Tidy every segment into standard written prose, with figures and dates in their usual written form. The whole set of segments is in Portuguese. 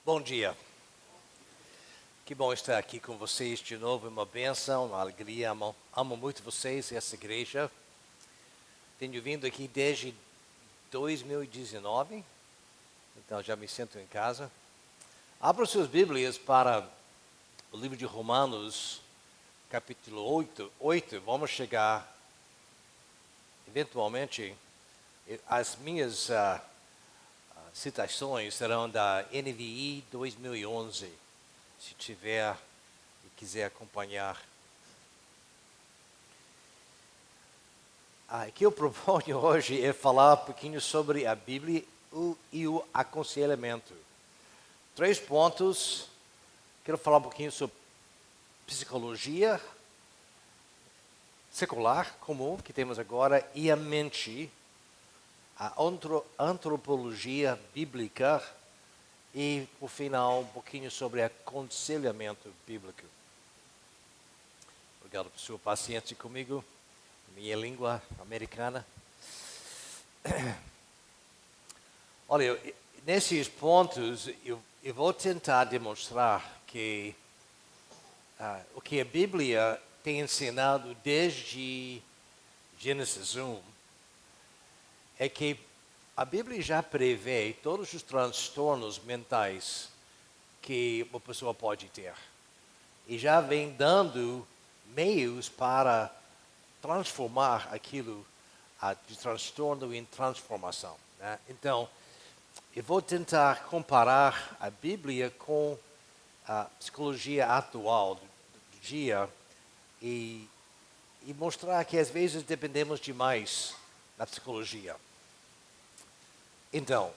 Bom dia. Que bom estar aqui com vocês de novo. É uma bênção, uma alegria. Amo muito vocês e essa igreja. Tenho vindo aqui desde 2019, então já me sinto em casa. Abra suas Bíblias para o livro de Romanos, capítulo 8. Vamos chegar, eventualmente, as minhas citações serão da NVI 2011. Se tiver e quiser acompanhar. O que eu proponho hoje é falar um pouquinho sobre a Bíblia e o aconselhamento. 3 pontos. Quero falar um pouquinho sobre psicologia secular comum que temos agora e a mente, a antropologia bíblica e, por final, um pouquinho sobre aconselhamento bíblico. Obrigado por sua paciência comigo, minha língua americana. Olha, nesses pontos, eu vou tentar demonstrar que o que a Bíblia tem ensinado desde Gênesis 1 é que a Bíblia já prevê todos os transtornos mentais que uma pessoa pode ter. E já vem dando meios para transformar aquilo de transtorno em transformação, né? Então, eu vou tentar comparar a Bíblia com a psicologia atual do dia e mostrar que às vezes dependemos demais da psicologia. Então,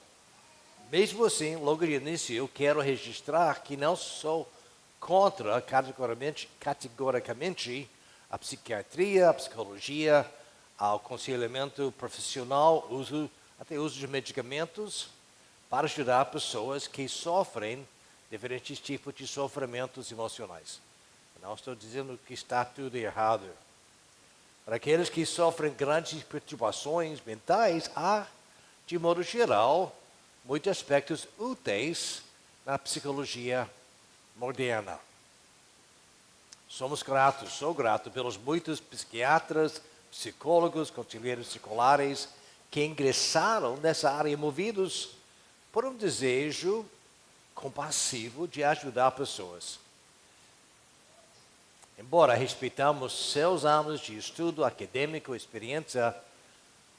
mesmo assim, logo de início, eu quero registrar que não sou contra categoricamente a psiquiatria, a psicologia, o aconselhamento profissional, até uso de medicamentos para ajudar pessoas que sofrem diferentes tipos de sofrimentos emocionais. Não estou dizendo que está tudo errado. Para aqueles que sofrem grandes perturbações mentais, há, de modo geral, muitos aspectos úteis na psicologia moderna. Sou grato pelos muitos psiquiatras, psicólogos, conselheiros seculares que ingressaram nessa área movidos por um desejo compassivo de ajudar pessoas. Embora respeitamos seus anos de estudo acadêmico, experiência,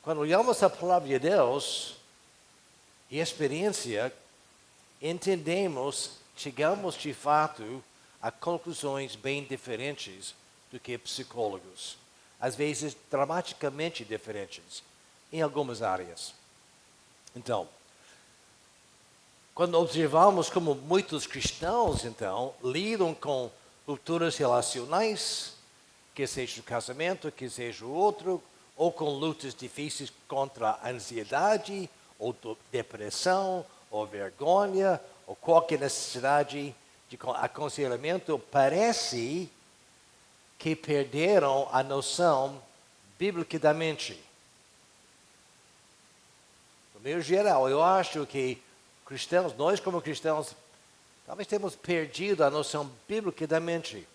quando olhamos a palavra de Deus e experiência, chegamos de fato a conclusões bem diferentes do que psicólogos. Às vezes, dramaticamente diferentes em algumas áreas. Então, quando observamos como muitos cristãos, lidam com rupturas relacionais, que seja o casamento, que seja o outro, ou com lutas difíceis contra a ansiedade, ou depressão, ou vergonha, ou qualquer necessidade de aconselhamento, parece que perderam a noção bíblica da mente. No meio geral, eu acho que nós como cristãos, talvez temos perdido a noção bíblica da mente.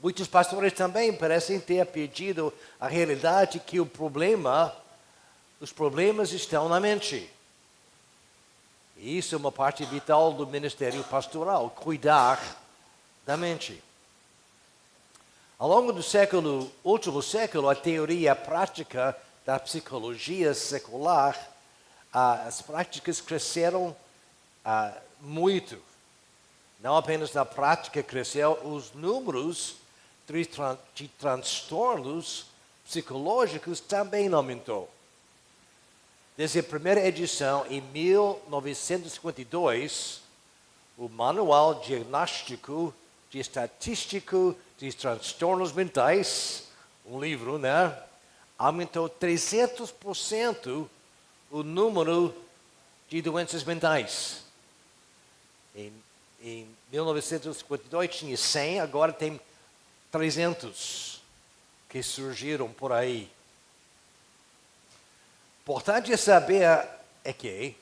Muitos pastores também parecem ter perdido a realidade que os problemas estão na mente. E isso é uma parte vital do ministério pastoral, cuidar da mente. Ao longo do último século, a teoria e a prática da psicologia secular, as práticas cresceram muito. Não apenas na prática cresceu, os números de transtornos psicológicos também aumentou. Desde a primeira edição, em 1952, o Manual Diagnóstico e Estatístico de Transtornos Mentais, um livro, né? Aumentou 300% o número de doenças mentais. Em 1952 tinha 100, agora tem 300 que surgiram por aí. Importante saber é que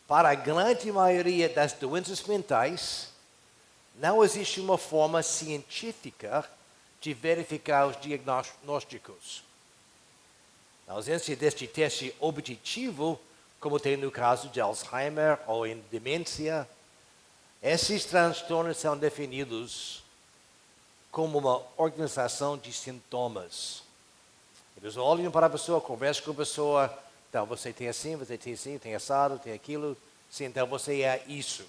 para a grande maioria das doenças mentais, não existe uma forma científica de verificar os diagnósticos. Na ausência deste teste objetivo, como tem no caso de Alzheimer ou em demência, esses transtornos são definidos como uma organização de sintomas. Eles olham para a pessoa, conversam com a pessoa, então você tem assim, tem assado, tem aquilo, sim, então você é isso.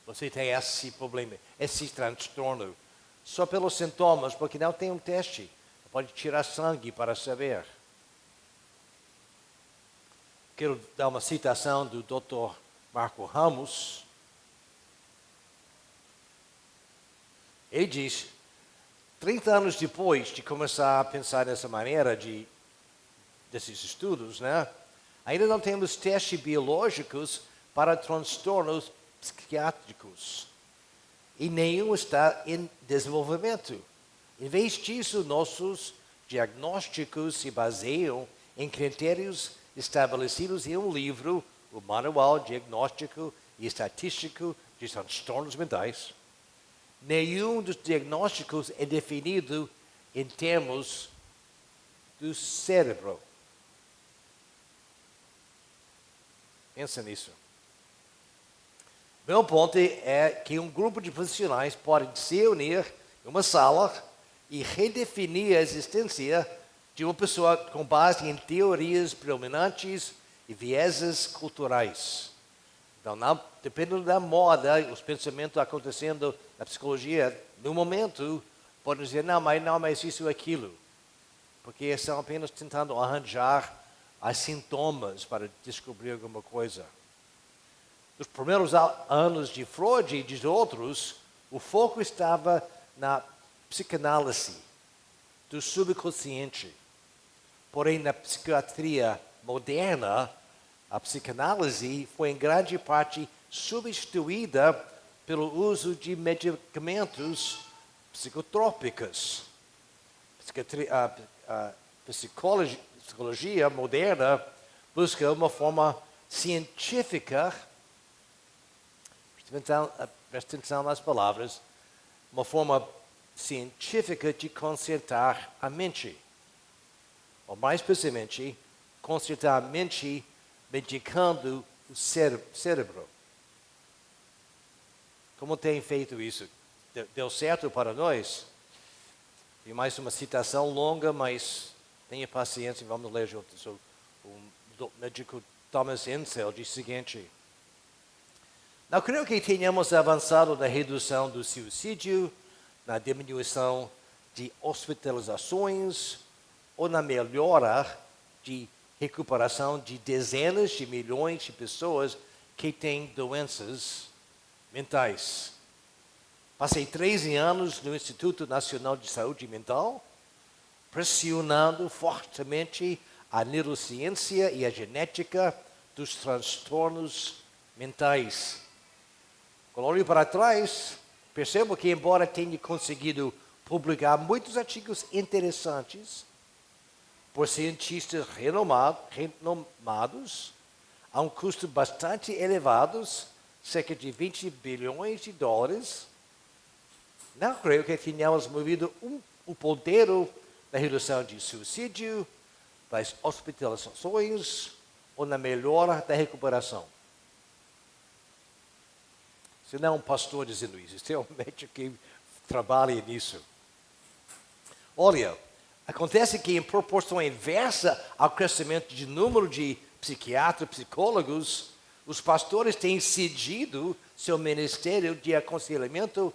Você tem esse problema, esse transtorno. Só pelos sintomas, porque não tem um teste. Pode tirar sangue para saber. Quero dar uma citação do Dr. Marco Ramos. Ele diz, 30 anos depois de começar a pensar dessa maneira, desses estudos, né, ainda não temos testes biológicos para transtornos psiquiátricos. E nenhum está em desenvolvimento. Em vez disso, nossos diagnósticos se baseiam em critérios estabelecidos em um livro, o Manual Diagnóstico e Estatístico de Transtornos Mentais. Nenhum dos diagnósticos é definido em termos do cérebro. Pensa nisso. Meu ponto é que um grupo de profissionais pode se unir em uma sala e redefinir a existência de uma pessoa com base em teorias predominantes e vieses culturais. Então, dependendo da moda, os pensamentos acontecendo na psicologia, no momento, podem dizer, não, mas isso ou aquilo. Porque estão apenas tentando arranjar os sintomas para descobrir alguma coisa. Nos primeiros anos de Freud e de outros, o foco estava na psicanálise do subconsciente. Porém, na psiquiatria moderna, a psicanálise foi em grande parte substituída pelo uso de medicamentos psicotrópicos. A psicologia moderna busca uma forma científica, presta atenção nas palavras, uma forma científica de consertar a mente. Ou mais precisamente, consertar a mente medicando o cérebro. Como tem feito isso? Deu certo para nós? E mais uma citação longa, mas tenha paciência, vamos ler juntos. O médico Thomas Insel diz o seguinte: não creio que tenhamos avançado na redução do suicídio, na diminuição de hospitalizações ou na melhora de recuperação de dezenas de milhões de pessoas que têm doenças mentais. Passei 13 anos no Instituto Nacional de Saúde Mental, pressionando fortemente a neurociência e a genética dos transtornos mentais. Quando olho para trás, percebo que, embora tenha conseguido publicar muitos artigos interessantes por cientistas renomados, a um custo bastante elevado, cerca de 20 bilhões de dólares, não creio que tenhamos movido o ponteiro na redução de suicídio, das hospitalizações ou na melhora da recuperação. Isso não é um pastor dizendo isso, isso é um médico que trabalha nisso. Olha, acontece que em proporção inversa ao crescimento de número de psiquiatras, psicólogos, os pastores têm cedido seu ministério de aconselhamento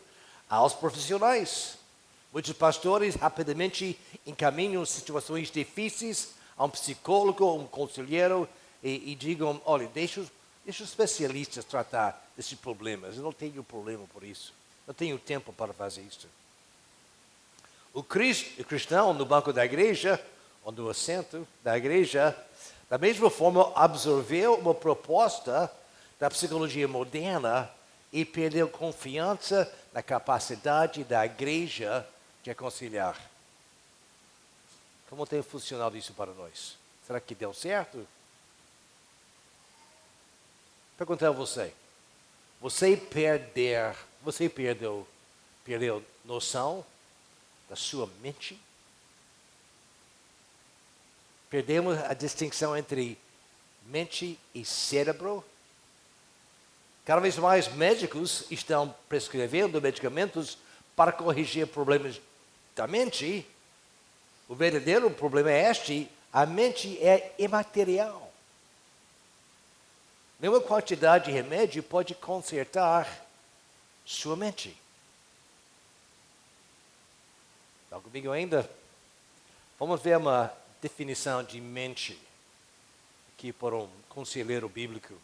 aos profissionais. Muitos pastores rapidamente encaminham situações difíceis a um psicólogo ou um conselheiro e digam, olha, deixa os especialistas tratar desses problemas. Eu não tenho problema por isso. Não tenho tempo para fazer isso. O cristão no banco da igreja, ou no assento da igreja, da mesma forma absorveu uma proposta da psicologia moderna e perdeu confiança na capacidade da igreja de aconselhar. Como tem funcionado isso para nós? Será que deu certo? perguntar a você. Você perdeu noção da sua mente? Perdemos a distinção entre mente e cérebro? Cada vez mais médicos estão prescrevendo medicamentos para corrigir problemas da mente. O verdadeiro problema é este: a mente é imaterial. Nenhuma quantidade de remédio pode consertar sua mente. Está comigo ainda? Vamos ver uma definição de mente aqui por um conselheiro bíblico.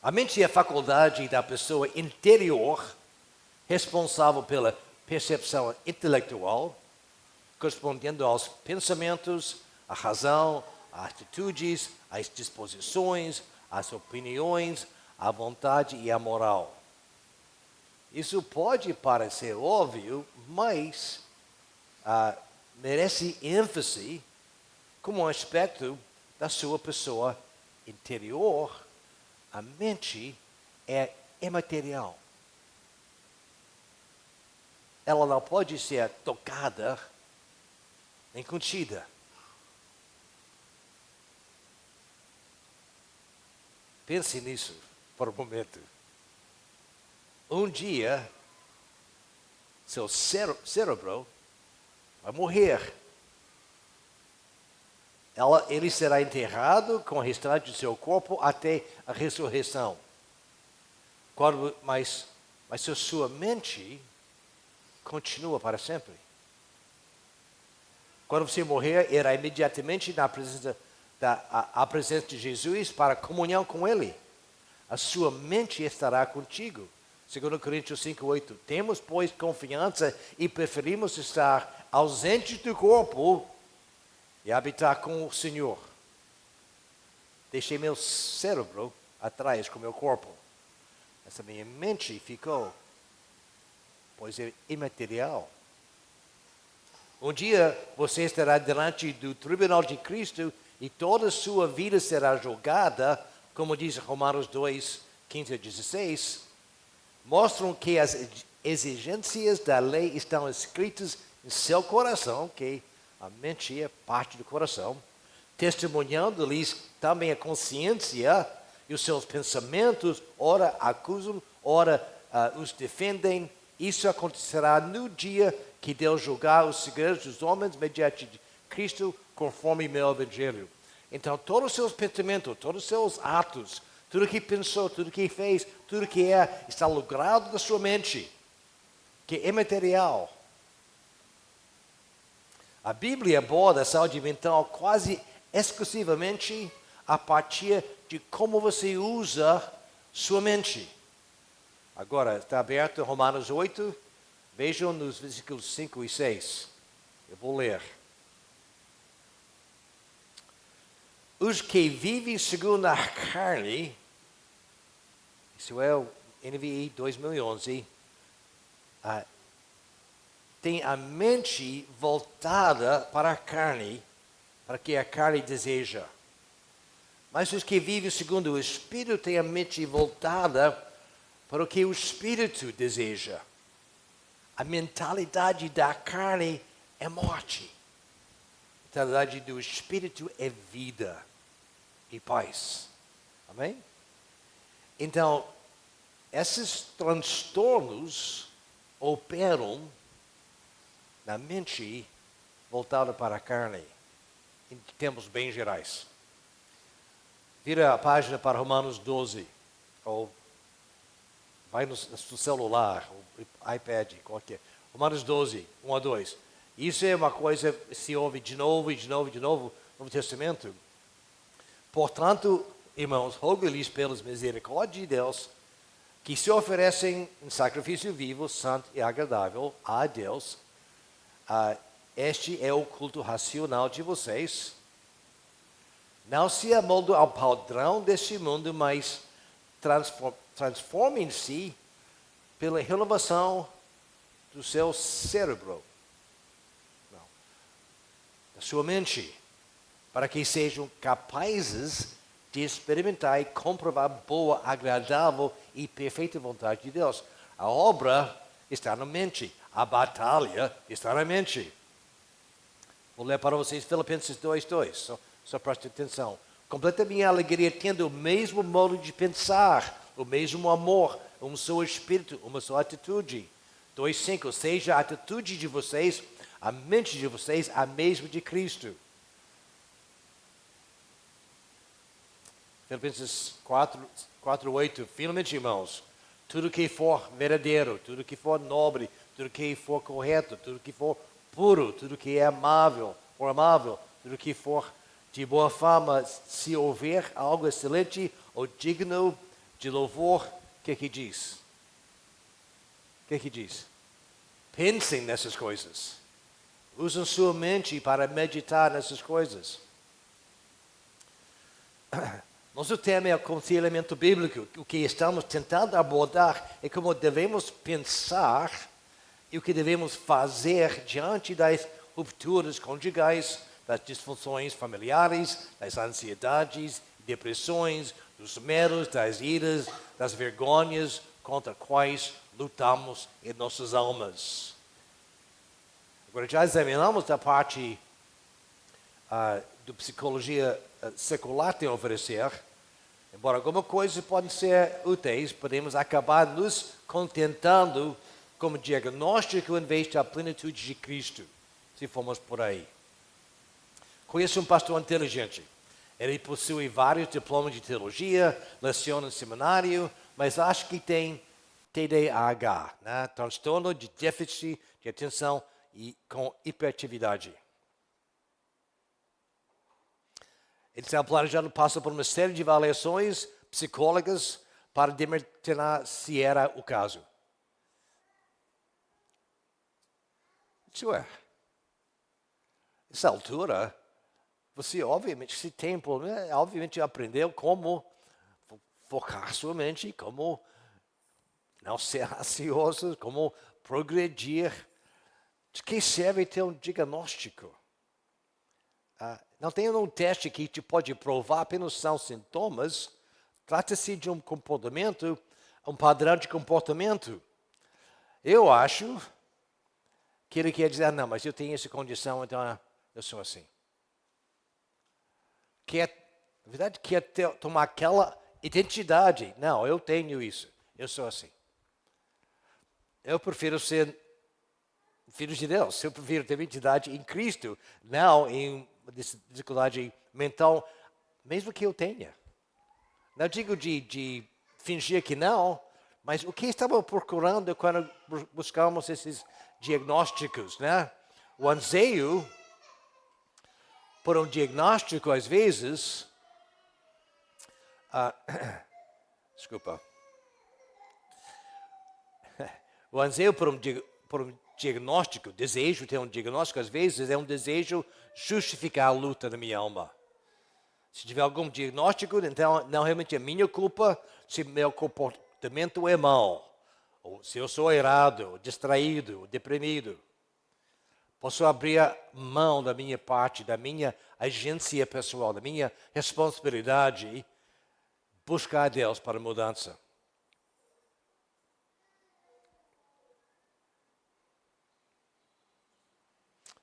A mente é a faculdade da pessoa interior responsável pela percepção intelectual, correspondendo aos pensamentos, à razão, às atitudes, às disposições, às opiniões, à vontade e à moral. Isso pode parecer óbvio, mas merece ênfase como um aspecto da sua pessoa interior. A mente é imaterial. Ela não pode ser tocada nem contida. Pense nisso por um momento. Um dia, seu cérebro vai morrer. Ele será enterrado com o restante do seu corpo até a ressurreição. Mas a sua mente continua para sempre. Quando você morrer, irá imediatamente na presença a presença de Jesus para comunhão com Ele. A sua mente estará contigo. 2 Coríntios 5:8. Temos, pois, confiança e preferimos estar ausentes do corpo e habitar com o Senhor. Deixei meu cérebro atrás com meu corpo. Essa minha mente ficou, pois é imaterial. Um dia você estará diante do tribunal de Cristo e toda a sua vida será julgada, como diz Romanos 2, 15 a 16. Mostram que as exigências da lei estão escritas em seu coração, que a mente é parte do coração, testemunhando-lhes também a consciência e os seus pensamentos, ora acusam, ora os defendem. Isso acontecerá no dia que Deus julgar os segredos dos homens mediante Cristo, conforme meu evangelho. Então, todos os seus pensamentos, todos os seus atos, tudo que pensou, tudo que fez, tudo que é, está logrado na sua mente, que é imaterial. A Bíblia aborda a saúde mental quase exclusivamente a partir de como você usa sua mente. Agora, está aberto Romanos 8, vejam nos versículos 5 e 6. Eu vou ler. Os que vivem segundo a carne, isso é o NVI 2011, tem a mente voltada para a carne, para o que a carne deseja. Mas os que vivem segundo o Espírito têm a mente voltada para o que o Espírito deseja. A mentalidade da carne é morte. A mentalidade do Espírito é vida e paz. Amém? Então, esses transtornos operam na mente voltada para a carne, em termos bem gerais. Vira a página para Romanos 12, ou vai no celular, ou iPad, qualquer. Romanos 12, 1 a 2. Isso é uma coisa que se ouve de novo, no Novo Testamento. Portanto, irmãos, rogo-lhes pelas misericórdias de Deus, que se oferecem em sacrifício vivo, santo e agradável a Deus. Este é o culto racional de vocês. Não se amoldem ao padrão deste mundo, mas transformem-se pela renovação do seu cérebro, da sua mente, para que sejam capazes de experimentar e comprovar boa, agradável e perfeita vontade de Deus. A obra está na mente. A batalha está na mente. Vou ler para vocês Filipenses 2:2. Só preste atenção. Completa minha alegria tendo o mesmo modo de pensar, o mesmo amor, um só espírito, uma só atitude. 2:5. Seja a atitude de vocês, a mente de vocês, a mesma de Cristo. Filipenses 4:8. Finalmente, irmãos, tudo que for verdadeiro, tudo que for nobre, tudo que for correto, tudo que for puro, tudo que é amável, tudo que for de boa fama, se houver algo excelente ou digno de louvor, o que diz? O que diz? Pensem nessas coisas. Usem sua mente para meditar nessas coisas. Nosso tema é o aconselhamento bíblico. O que estamos tentando abordar é como devemos pensar e o que devemos fazer diante das rupturas conjugais, das disfunções familiares, das ansiedades, depressões, dos medos, das iras, das vergonhas contra quais lutamos em nossas almas. Agora já examinamos a parte do psicologia secular tem a oferecer. Embora algumas coisas podem ser úteis, podemos acabar nos contentando como diagnóstico em vez da plenitude de Cristo, se formos por aí. Conheço um pastor inteligente. Ele possui vários diplomas de teologia, leciona no seminário, mas acho que tem TDAH, né? Transtorno de déficit de atenção e com hiperatividade. Ele está planejando passar por uma série de avaliações psicólogas para determinar se era o caso. Isso é. Nessa altura, você obviamente, se tem problema, obviamente aprendeu como focar sua mente, como não ser ansioso, como progredir. De que serve ter um diagnóstico? Não tem um teste que te pode provar apenas são sintomas. Trata-se de um comportamento, um padrão de comportamento. Eu acho que ele quer dizer, não, mas eu tenho essa condição, então eu sou assim. Na verdade, quer tomar aquela identidade. Não, eu tenho isso, eu sou assim. Eu prefiro ser filho de Deus, eu prefiro ter identidade em Cristo, não em dificuldade mental, mesmo que eu tenha. Não digo de fingir que não, mas o que estamos procurando quando buscamos esses diagnósticos, né? O anseio por um diagnóstico, às vezes, desculpa, o anseio por um diagnóstico, desejo de ter um diagnóstico, às vezes é um desejo justificar a luta da minha alma. Se tiver algum diagnóstico, então não realmente é minha culpa se meu comportamento é mau, ou se eu sou errado, distraído, deprimido. Posso abrir mão da minha parte, da minha agência pessoal, da minha responsabilidade, buscar a Deus para mudança.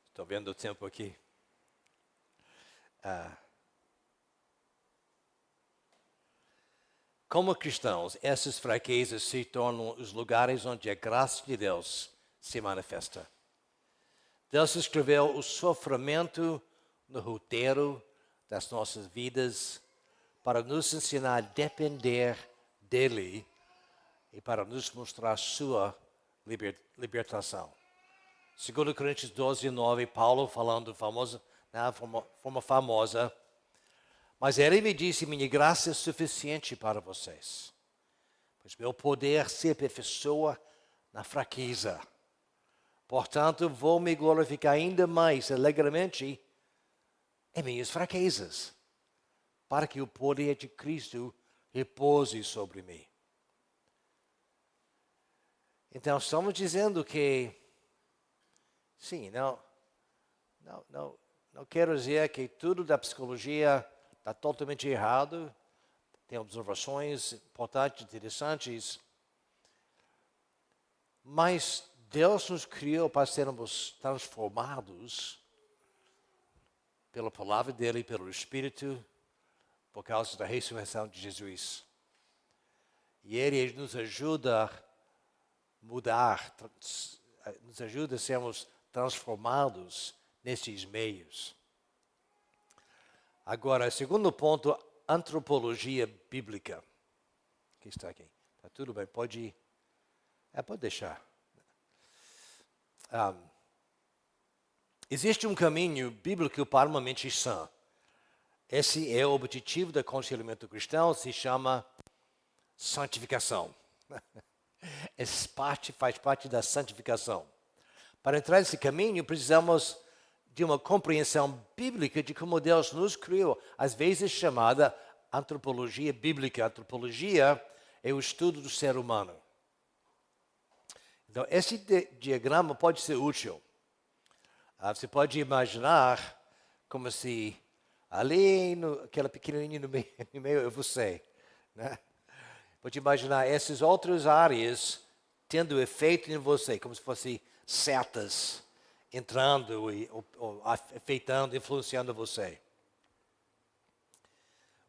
Estou vendo o tempo aqui. Como cristãos, essas fraquezas se tornam os lugares onde a graça de Deus se manifesta. Deus escreveu o sofrimento no roteiro das nossas vidas para nos ensinar a depender dEle e para nos mostrar sua libertação. 2 Coríntios 12:9, Paulo falando forma famosa, mas ele me disse, minha graça é suficiente para vocês, pois meu poder se aperfeiçoa na fraqueza. Portanto, vou me glorificar ainda mais alegremente em minhas fraquezas, para que o poder de Cristo repouse sobre mim. Então, estamos dizendo que sim, não quero dizer que tudo da psicologia está totalmente errado. Tem observações importantes, interessantes. Mas Deus nos criou para sermos transformados pela palavra dele, pelo Espírito, por causa da ressurreição de Jesus. E ele nos ajuda a mudar, nos ajuda a sermos transformados nesses meios. Agora, segundo ponto, antropologia bíblica. Aqui está aqui. Está tudo bem, pode ir. Pode deixar. Existe um caminho bíblico para uma mente sã. Esse é o objetivo do aconselhamento cristão, se chama santificação. Faz parte da santificação. Para entrar nesse caminho, precisamos de uma compreensão bíblica de como Deus nos criou, às vezes chamada antropologia bíblica. Antropologia é o estudo do ser humano. Então, esse diagrama pode ser útil. Você pode imaginar como se ali, aquela pequenininha no meio é você. Né? Pode imaginar essas outras áreas tendo efeito em você, como se fossem setas entrando ou afetando, influenciando você.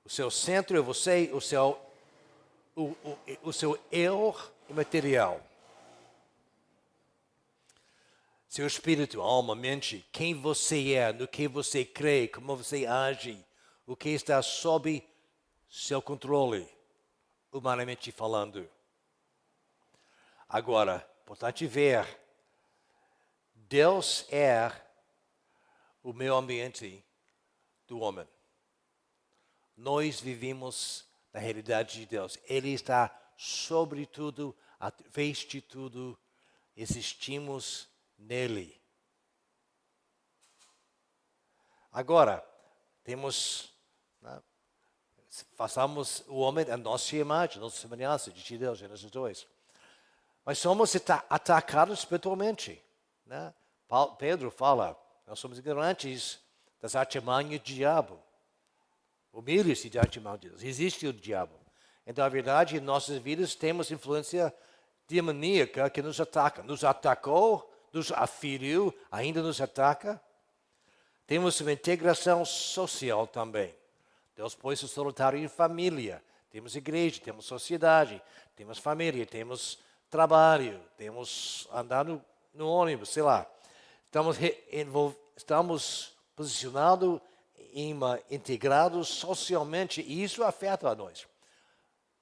O seu centro é você, o seu eu imaterial. Seu espírito, alma, mente, quem você é, no que você crê, como você age, o que está sob seu controle, humanamente falando. Agora, importante ver, Deus é o meio ambiente do homem. Nós vivemos na realidade de Deus. Ele está sobre tudo, através de tudo, existimos nele. Agora, façamos o homem a nossa imagem, a nossa semelhança de Deus, Gênesis 2. Mas somos atacados espiritualmente. Né? Pedro fala, nós somos ignorantes das artimanhas do diabo. Humilhe-se de artimanhas de Deus. Existe o diabo. Então, na verdade, em nossas vidas temos influência demoníaca que nos ataca. Nos atacou, nos aferiu, ainda nos ataca. Temos uma integração social também. Deus pôs o solitário em família. Temos igreja, temos sociedade, temos família, temos trabalho, temos andar no ônibus, sei lá. Estamos posicionados, integrados socialmente, e isso afeta a nós,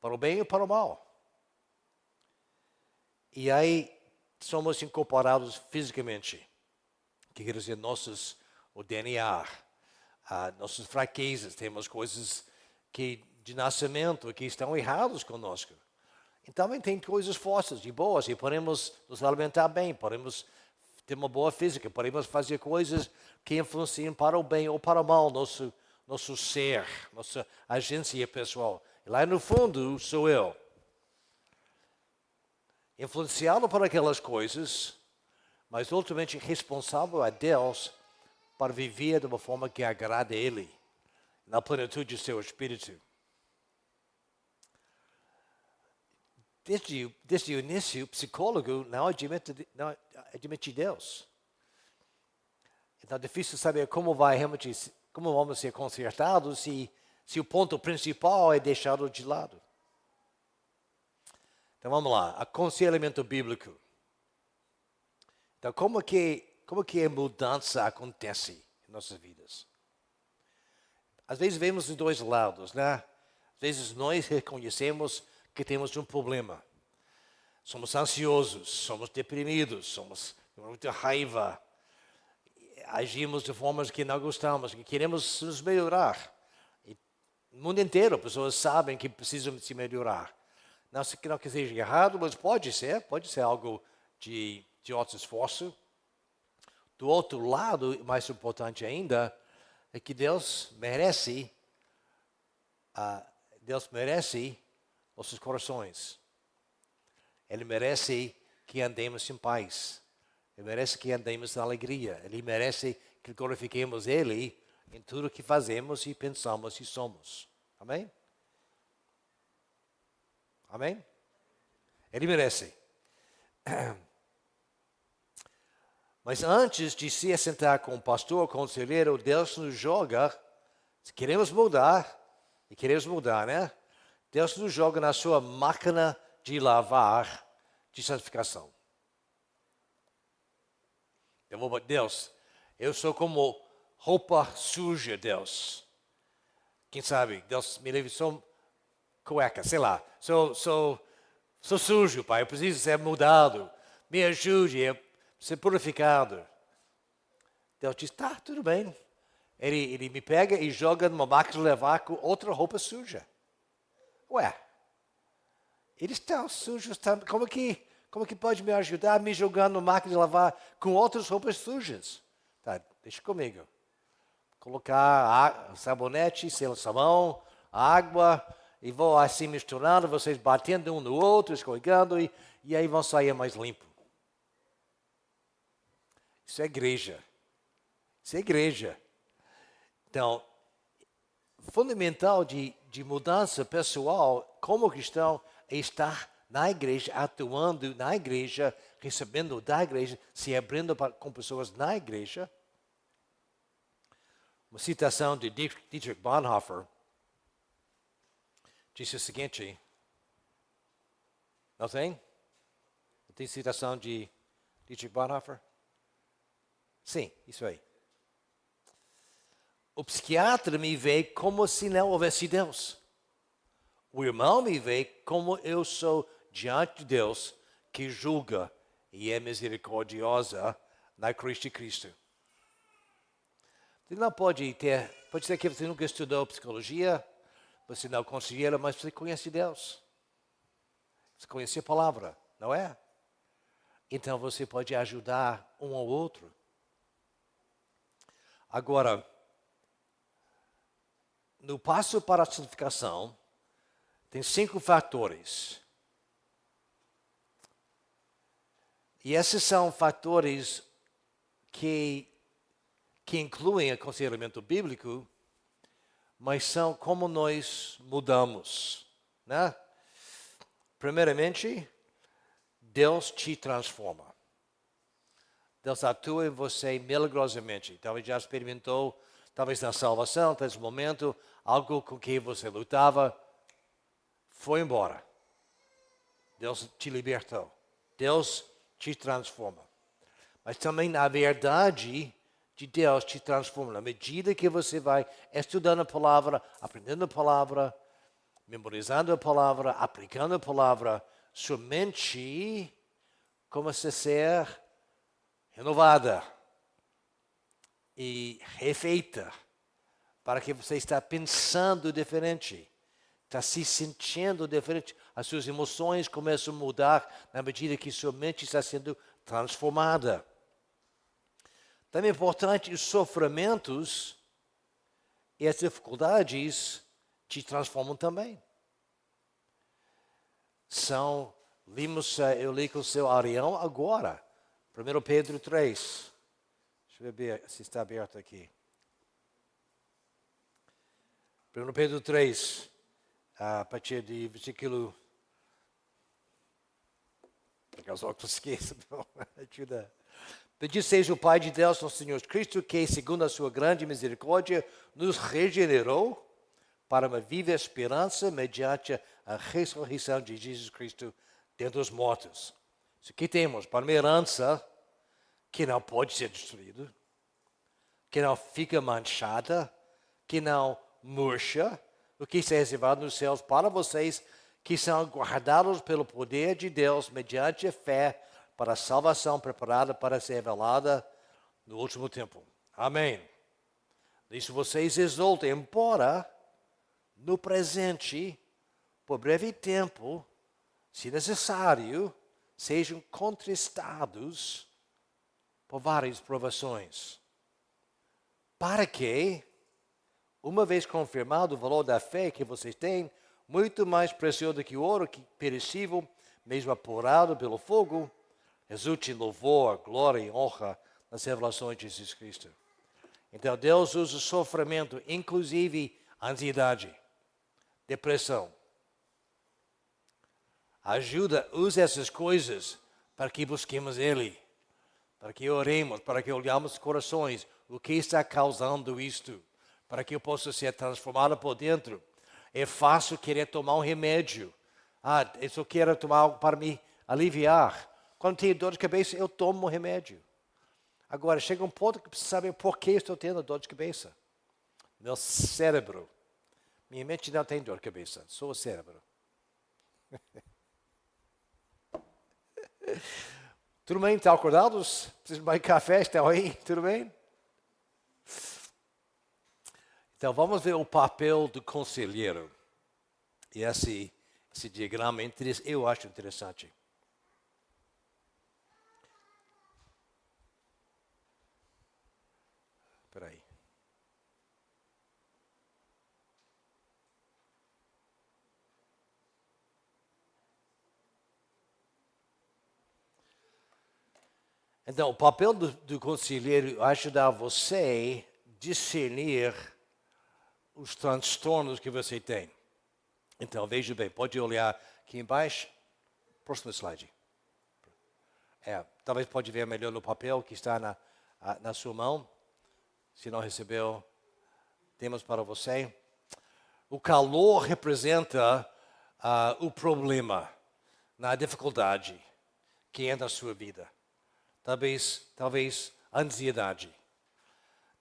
para o bem e para o mal. E aí somos incorporados fisicamente, que quer dizer o DNA, nossas fraquezas, temos coisas de nascimento que estão erradas conosco. Então, tem coisas fortes e boas, e podemos nos alimentar bem, podemos ter uma boa física, podemos fazer coisas que influenciam para o bem ou para o mal, nosso ser, nossa agência pessoal. E lá no fundo sou eu. Influenciado por aquelas coisas, mas ultimamente responsável a Deus para viver de uma forma que agrade a Ele, na plenitude do seu Espírito. Desde o início, o psicólogo não admite Deus. Então é difícil saber como vamos ser consertados se o ponto principal é deixado de lado. Então vamos lá, aconselhamento bíblico. Então como que a mudança acontece em nossas vidas? Às vezes vemos os dois lados, né? Às vezes nós reconhecemos que temos um problema. Somos ansiosos, somos deprimidos, temos muita raiva, agimos de formas que não gostamos, que queremos nos melhorar. E no mundo inteiro, pessoas sabem que precisam se melhorar. Não que seja errado, mas pode ser algo de outro esforço. Do outro lado, mais importante ainda, é que Deus merece nossos corações. Ele merece que andemos em paz. Ele merece que andemos na alegria. Ele merece que glorifiquemos Ele em tudo que fazemos e pensamos e somos. Amém? Amém? Ele merece. Mas antes de se assentar com o pastor, conselheiro, Deus nos joga, se queremos mudar, e queremos mudar, né? Deus nos joga na sua máquina de lavar, de santificação. Deus, eu sou como roupa suja, Deus. Quem sabe, Deus me leve só cueca, sei lá. Sou sujo, Pai, eu preciso ser mudado. Me ajude a ser purificado. Deus diz, tá, tudo bem. Ele me pega e joga numa máquina de lavar com outra roupa suja. Ué, eles estão sujos também. Como que pode me ajudar me jogando numa máquina de lavar com outras roupas sujas? Tá, deixa comigo. Colocar sabonete, sabão, água, e vou assim misturando, vocês batendo um no outro, escorregando, e aí vão sair mais limpo. Isso é igreja. Isso é igreja. Então, fundamental de mudança pessoal como cristão é estar na igreja, atuando na igreja, recebendo da igreja, se abrindo com pessoas na igreja. Uma citação de Dietrich Bonhoeffer disse o seguinte, não tem? Não tem citação de Dietrich Bonhoeffer? Sim, isso aí. O psiquiatra me vê como se não houvesse Deus. O irmão me vê como eu sou diante de Deus, que julga e é misericordiosa na cruz de Cristo. Você não pode ser que você nunca estudou psicologia, você não é conselheiro, mas você conhece Deus. Você conhece a palavra, não é? Então você pode ajudar um ao outro. Agora, no passo para a santificação, tem 5 fatores. E esses são fatores que incluem aconselhamento bíblico, mas são como nós mudamos, né? Primeiramente, Deus te transforma. Deus atua em você milagrosamente. Talvez já experimentou, talvez na salvação, nesse momento, algo com que você lutava, foi embora. Deus te libertou. Deus te transforma. Mas também a verdade de Deus te transforma. Na medida que você vai estudando a palavra, aprendendo a palavra, memorizando a palavra, aplicando a palavra, sua mente começa a ser renovada e refeita para que você está pensando diferente, está se sentindo diferente. As suas emoções começam a mudar na medida que sua mente está sendo transformada. Também é importante, os sofrimentos e as dificuldades te transformam também. Eu li com o seu Arião agora, 1 Pedro 3. Deixa eu ver se está aberto aqui. 1 Pedro 3, a partir de versículo... Os óculos esqueçam, ajuda. Bendito seja o Pai de Deus, nosso Senhor Cristo, que, segundo a sua grande misericórdia, nos regenerou para uma viva esperança mediante a ressurreição de Jesus Cristo dentre os mortos. Isso aqui temos para uma herança que não pode ser destruída, que não fica manchada, que não murcha, o que está reservado nos céus para vocês, que são guardados pelo poder de Deus mediante a fé para a salvação preparada para ser revelada no último tempo. Amém. Isso vocês exultem, embora no presente, por breve tempo, se necessário, sejam contristados por várias provações, para que, uma vez confirmado o valor da fé que vocês têm, muito mais precioso do que o ouro que perecível, mesmo apurado pelo fogo, resulte em louvor, glória e honra nas revelações de Jesus Cristo. Então, Deus usa sofrimento, inclusive ansiedade, depressão. Usa essas coisas para que busquemos Ele, para que oremos, para que olhemos os corações, o que está causando isto, para que eu possa ser transformado por dentro. É fácil querer tomar um remédio. Eu só quero tomar algo para me aliviar. Quando tenho dor de cabeça, eu tomo um remédio. Agora, chega um ponto que precisa saber por que estou tendo dor de cabeça. Meu cérebro. Minha mente não tem dor de cabeça, só o cérebro. Tudo bem? Estão acordados? Precisam de mais café? Estão aí? Tudo bem? Então, vamos ver o papel do conselheiro. E esse diagrama eu acho interessante. Espera aí. Então, o papel do conselheiro é ajudar você a discernir os transtornos que você tem. Então, veja bem, pode olhar aqui embaixo. Próximo slide. Talvez pode ver melhor no papel que está na sua mão. Se não recebeu, temos para você. O calor representa o problema, na dificuldade que é na sua vida. Talvez ansiedade.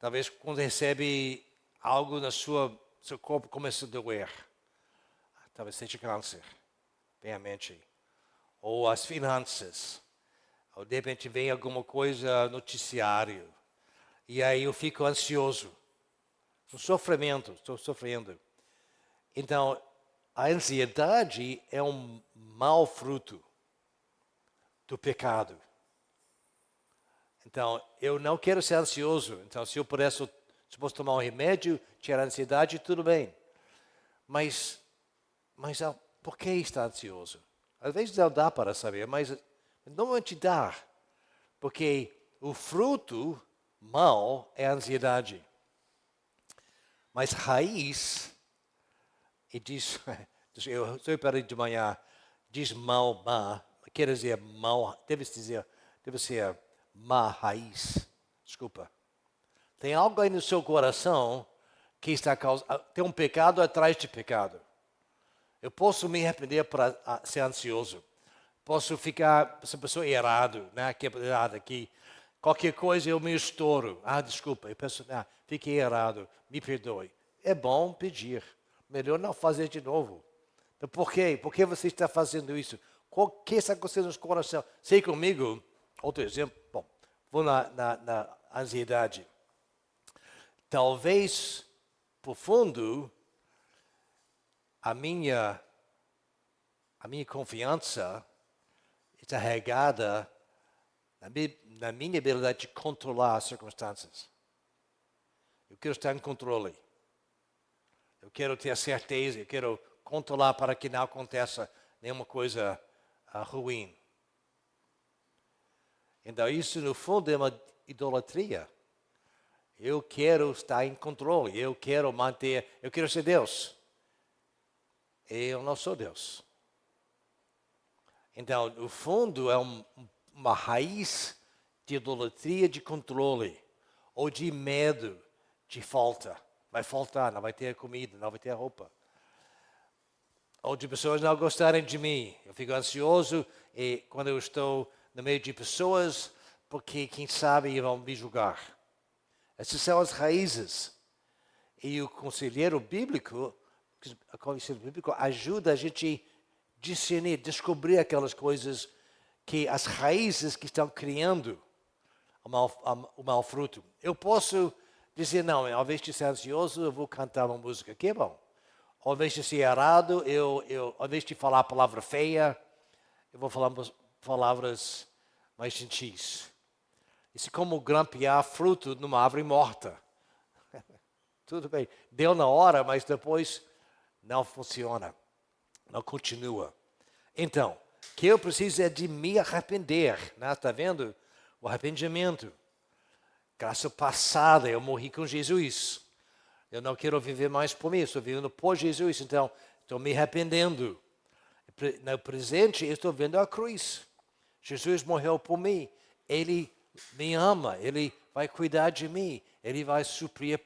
Talvez quando recebe algo no seu corpo começa a doer. Talvez seja câncer, bem a mente. Ou as finanças. Ou de repente vem alguma coisa noticiário. E aí eu fico ansioso. Um sofrimento, estou sofrendo. Então, a ansiedade é um mau fruto do pecado. Então, eu não quero ser ansioso. Então, se eu pudesse, se posso tomar um remédio, tirar a ansiedade, tudo bem. Mas por que está ansioso? Às vezes não dá para saber, mas normalmente dá. Porque o fruto mal é a ansiedade. Mas raiz, e diz, eu estou para de manhã, diz mal, quer dizer mal, deve ser má raiz. Desculpa. Tem algo aí no seu coração que está causando, tem um pecado atrás de pecado. Eu posso me arrepender para ser ansioso. Posso ficar, essa pessoa errado, né? Quebrado aqui. Qualquer coisa eu me estouro. Desculpa, eu penso, fiquei errado, me perdoe. É bom pedir. Melhor não fazer de novo. Então, por quê? Por que você está fazendo isso? O que está acontecendo no coração? Sei comigo, outro exemplo. Bom, vou na ansiedade. Talvez, por fundo, a minha confiança está regada na minha habilidade de controlar as circunstâncias. Eu quero estar em controle. Eu quero ter certeza, eu quero controlar para que não aconteça nenhuma coisa ruim. Então, isso, no fundo, é uma idolatria. Eu quero estar em controle, eu quero ser Deus. Eu não sou Deus. Então, no fundo, é uma raiz de idolatria de controle, ou de medo de falta. Vai faltar, não vai ter comida, não vai ter roupa. Ou de pessoas não gostarem de mim. Eu fico ansioso quando eu estou no meio de pessoas, porque quem sabe vão me julgar. Essas são as raízes. E o conselheiro bíblico ajuda a gente discernir, descobrir aquelas coisas as raízes que estão criando o mau fruto. Eu posso dizer, não, ao invés de ser ansioso, eu vou cantar uma música que é bom. Ao invés de ser errado, ao invés de falar a palavra feia, eu vou falar palavras mais gentis. Isso é como grampear fruto numa árvore morta. Tudo bem, deu na hora, mas depois não funciona, não continua. Então, o que eu preciso é de me arrepender. Está vendo? O arrependimento. graça passada, eu morri com Jesus. Eu não quero viver mais por mim, estou vivendo por Jesus, então estou me arrependendo. No presente, eu estou vendo a cruz. Jesus morreu por mim. Ele me ama, Ele vai cuidar de mim, Ele vai suprir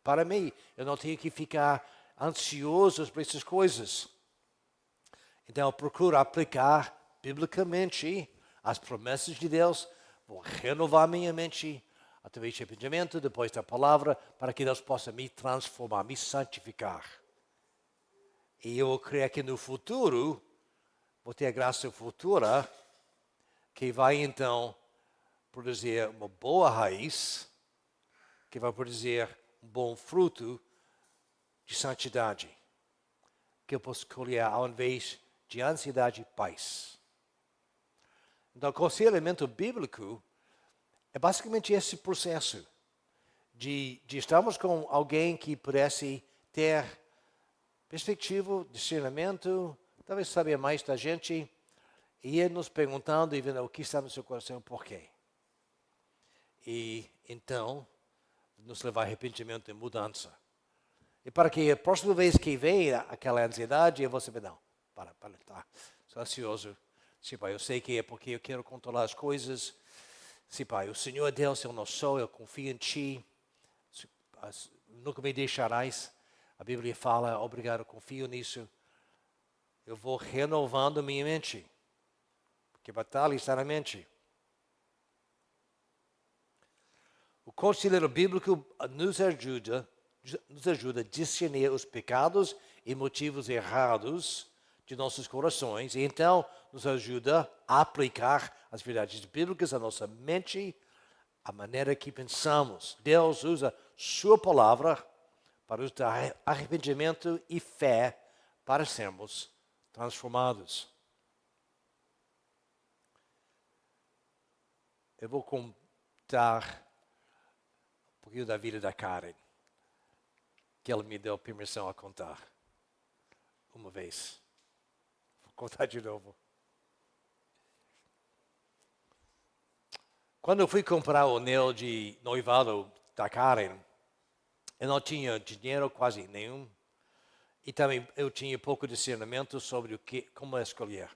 para mim. Eu não tenho que ficar ansioso por essas coisas. Então, eu procuro aplicar biblicamente as promessas de Deus, vou renovar minha mente através de arrependimento, depois da palavra, para que Deus possa me transformar, me santificar. E eu creio que no futuro, vou ter a graça futura, que vai então produzir uma boa raiz, que vai produzir um bom fruto de santidade, que eu posso colher ao invés de ansiedade e paz. Então, o aconselhamento bíblico é basicamente esse processo de estarmos com alguém que pudesse ter perspectiva, discernimento, talvez saber mais da gente, e ir nos perguntando e vendo o que está no seu coração e por quê. E então, nos levar a arrependimento e mudança. E para que a próxima vez que vem aquela ansiedade, eu vou saber, não, tá, sou ansioso. Sim, Pai, eu sei que é porque eu quero controlar as coisas. Sim, Pai, o Senhor é Deus, eu não sou, eu confio em Ti. Nunca me deixarás. A Bíblia fala, obrigado, eu confio nisso. Eu vou renovando minha mente. Porque batalha está na mente. O conselheiro bíblico nos ajuda a discernir os pecados e motivos errados de nossos corações, e então nos ajuda a aplicar as verdades bíblicas à nossa mente, à maneira que pensamos. Deus usa sua palavra para nos dar arrependimento e fé para sermos transformados. Eu vou contar um pouquinho da vida da Karen, que ela me deu permissão a contar uma vez. Vou contar de novo. Quando eu fui comprar o anel de noivado da Karen, eu não tinha dinheiro quase nenhum. E também eu tinha pouco discernimento sobre como escolher.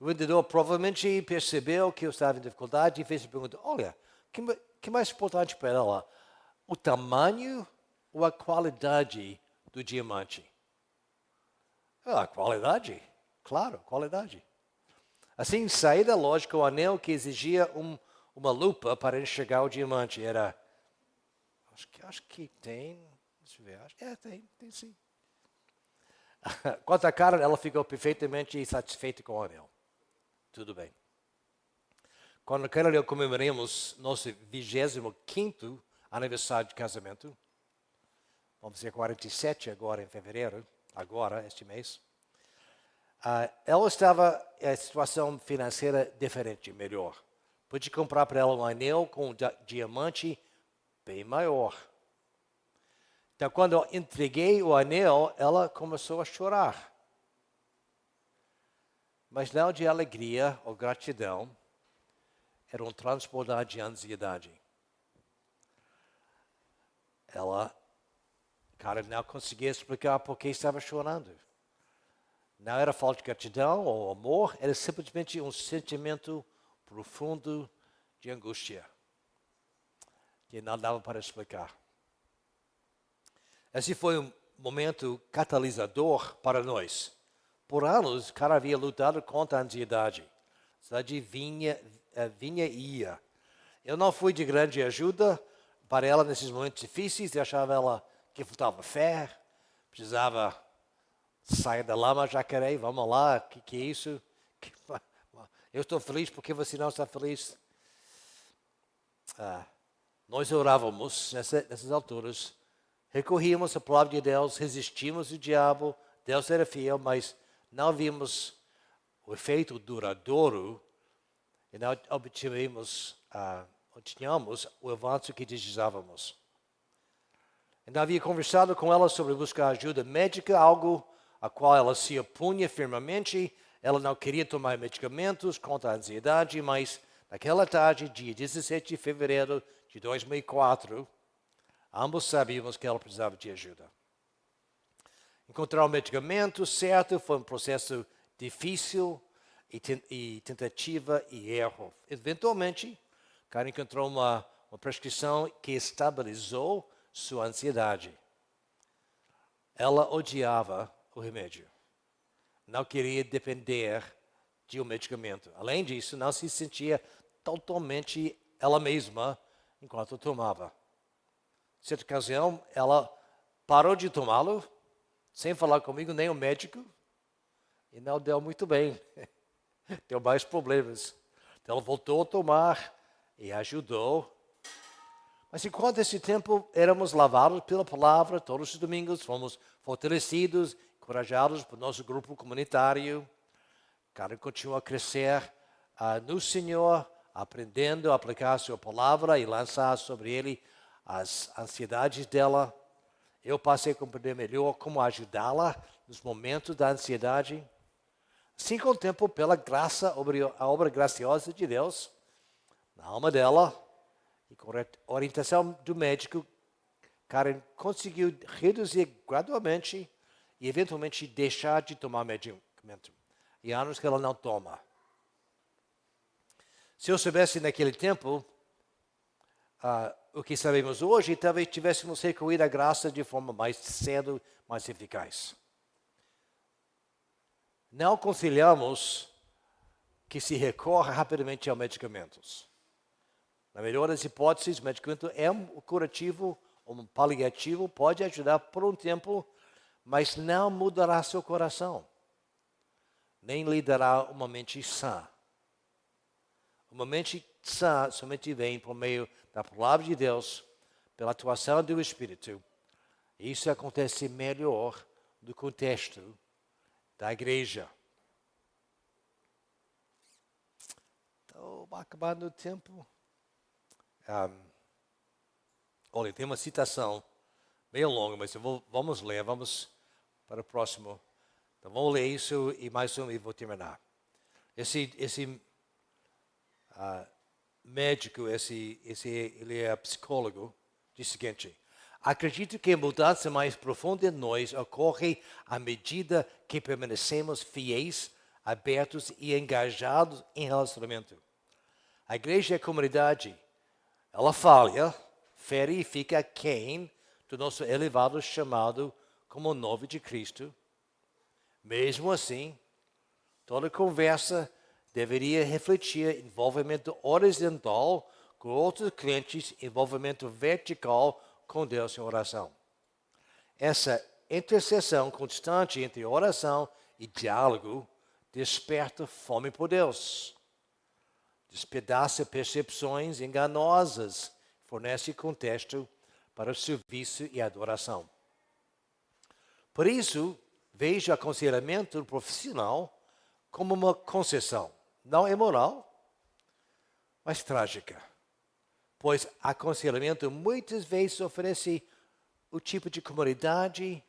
O vendedor provavelmente percebeu que eu estava em dificuldade e fez a pergunta, olha, o que é mais importante para ela? O tamanho ou a qualidade do diamante? A qualidade, claro, qualidade. Assim, saí da lógica, o anel que exigia uma lupa para enxergar o diamante era, acho que tem, deixa eu ver, tem sim. Quanto à Karen, ela ficou perfeitamente satisfeita com o anel. Tudo bem. Quando Karen e eu comemoramos nosso 25º aniversário de casamento, vamos fazer 47 agora em fevereiro, este mês, ela estava em situação financeira diferente, melhor. Pude comprar para ela um anel com um diamante bem maior. Então, quando eu entreguei o anel, ela começou a chorar. Mas não de alegria ou gratidão, era um transbordar de ansiedade. Cara, não conseguia explicar por que estava chorando. Não era falta de gratidão ou amor, era simplesmente um sentimento profundo de angústia, que não dava para explicar. Esse foi um momento catalisador para nós. Por anos, cara havia lutado contra a ansiedade. A ansiedade vinha e ia. Eu não fui de grande ajuda para ela nesses momentos difíceis. Eu achava ela que faltava fé, precisava sair da lama, jacaré, vamos lá, o que é isso? Eu estou feliz porque você não está feliz. Nós orávamos nessas alturas, recorríamos à palavra de Deus, resistimos ao diabo, Deus era fiel, mas não vimos o efeito duradouro e não obtínhamos o avanço que desejávamos. Eu havia conversado com ela sobre buscar ajuda médica, algo a qual ela se opunha firmemente. Ela não queria tomar medicamentos contra a ansiedade, mas Naquela tarde, dia 17 de fevereiro de 2004, ambos sabíamos que ela precisava de ajuda. Encontrar o medicamento certo foi um processo difícil e tentativa e erro. Eventualmente, Karen encontrou uma prescrição que estabilizou sua ansiedade. Ela odiava o remédio. Não queria depender de um medicamento. Além disso, não se sentia totalmente ela mesma enquanto tomava. Em certa ocasião, ela parou de tomá-lo, sem falar comigo, nem o médico, e não deu muito bem. Deu mais problemas. Então, ela voltou a tomar e ajudou. Mas enquanto esse tempo éramos lavados pela palavra, todos os domingos fomos fortalecidos, encorajados por nosso grupo comunitário. Karen continua a crescer no Senhor, aprendendo a aplicar a sua palavra e lançar sobre ele as ansiedades dela. Eu passei a compreender melhor como ajudá-la nos momentos da ansiedade. Assim, com o tempo, pela graça, a obra graciosa de Deus, na alma dela, e com a orientação do médico, Karen conseguiu reduzir gradualmente e, eventualmente, deixar de tomar medicamento. E há anos que ela não toma. Se eu soubesse naquele tempo o que sabemos hoje, talvez tivéssemos recorrido à graça de forma mais cedo, mais eficaz. Não aconselhamos que se recorra rapidamente a medicamentos. Na melhor das hipóteses, o medicamento é um curativo, um paliativo, pode ajudar por um tempo, mas não mudará seu coração, nem lhe dará uma mente sã. Uma mente sã somente vem por meio da palavra de Deus, pela atuação do Espírito. E isso acontece melhor no contexto da igreja. Estou acabando o tempo. Olha, tem uma citação meio longa, mas vamos ler, vamos para o próximo. Então vamos ler isso e mais um e vou terminar. Esse médico, ele é psicólogo, diz o seguinte: acredito que a mudança mais profunda em nós ocorre à medida que permanecemos fiéis, abertos e engajados em relacionamento. A igreja é a comunidade. Ela falha, fere e fica aquém do nosso elevado chamado como noivo de Cristo. Mesmo assim, toda conversa deveria refletir envolvimento horizontal com outros crentes, envolvimento vertical com Deus em oração. Essa interseção constante entre oração e diálogo desperta fome por Deus, despedaça percepções enganosas, fornece contexto para o serviço e adoração. Por isso, vejo aconselhamento profissional como uma concessão, não imoral, mas trágica. Pois aconselhamento muitas vezes oferece o tipo de comunidade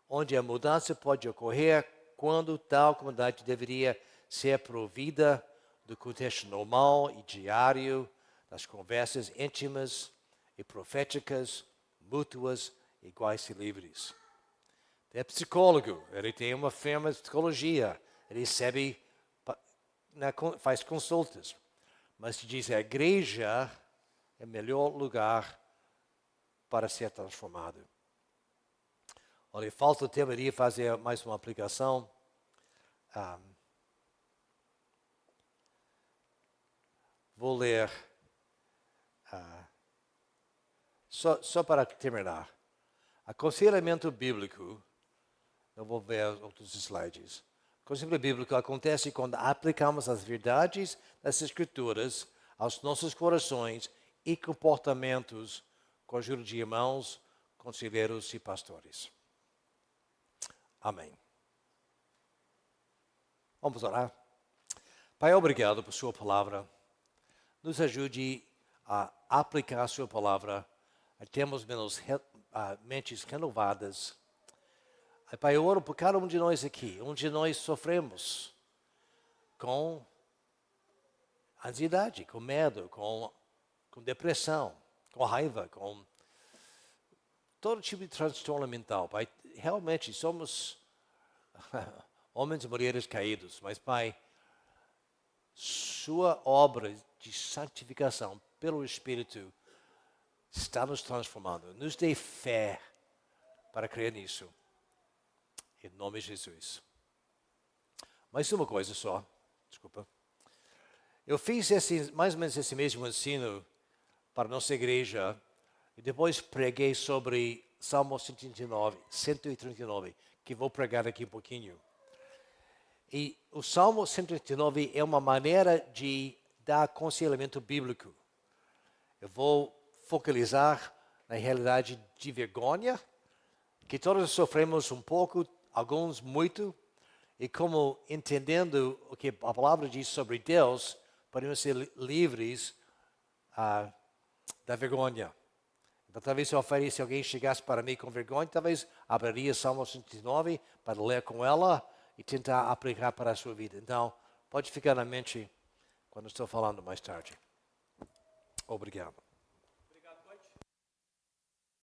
onde a mudança pode ocorrer quando tal comunidade deveria ser provida do contexto normal e diário, das conversas íntimas e proféticas, mútuas, iguais e livres. É psicólogo, ele tem uma firma de psicologia, ele recebe, faz consultas. Mas diz que a igreja é o melhor lugar para ser transformado. Olha, falta o tempo de fazer mais uma aplicação. Vou ler, só para terminar. Aconselhamento bíblico, eu vou ver outros slides. Aconselhamento bíblico acontece quando aplicamos as verdades das Escrituras aos nossos corações e comportamentos com a ajuda de irmãos, conselheiros e pastores. Amém. Vamos orar. Pai, obrigado por sua palavra. Nos ajude a aplicar a sua palavra, a termos mentes renovadas. Pai, eu oro por cada um de nós aqui, onde nós sofremos com ansiedade, com medo, com depressão, com raiva, com todo tipo de transtorno mental. Pai, realmente somos homens e mulheres caídos, mas, Pai, sua obra de santificação pelo Espírito está nos transformando. Nos dê fé para crer nisso. Em nome de Jesus. Mais uma coisa só. Desculpa. Eu fiz mais ou menos esse mesmo ensino para a nossa igreja e depois preguei sobre Salmo 139, que vou pregar aqui um pouquinho. E o Salmo 139 é uma maneira de dar aconselhamento bíblico. Eu vou focalizar na realidade de vergonha, que todos sofremos um pouco, alguns muito, e como entendendo o que a palavra diz sobre Deus, podemos ser livres da vergonha. Então, talvez se alguém chegasse para mim com vergonha, talvez abriria Salmo 109 para ler com ela e tentar aplicar para a sua vida. Então, pode ficar na mente quando estou falando mais tarde. Obrigado.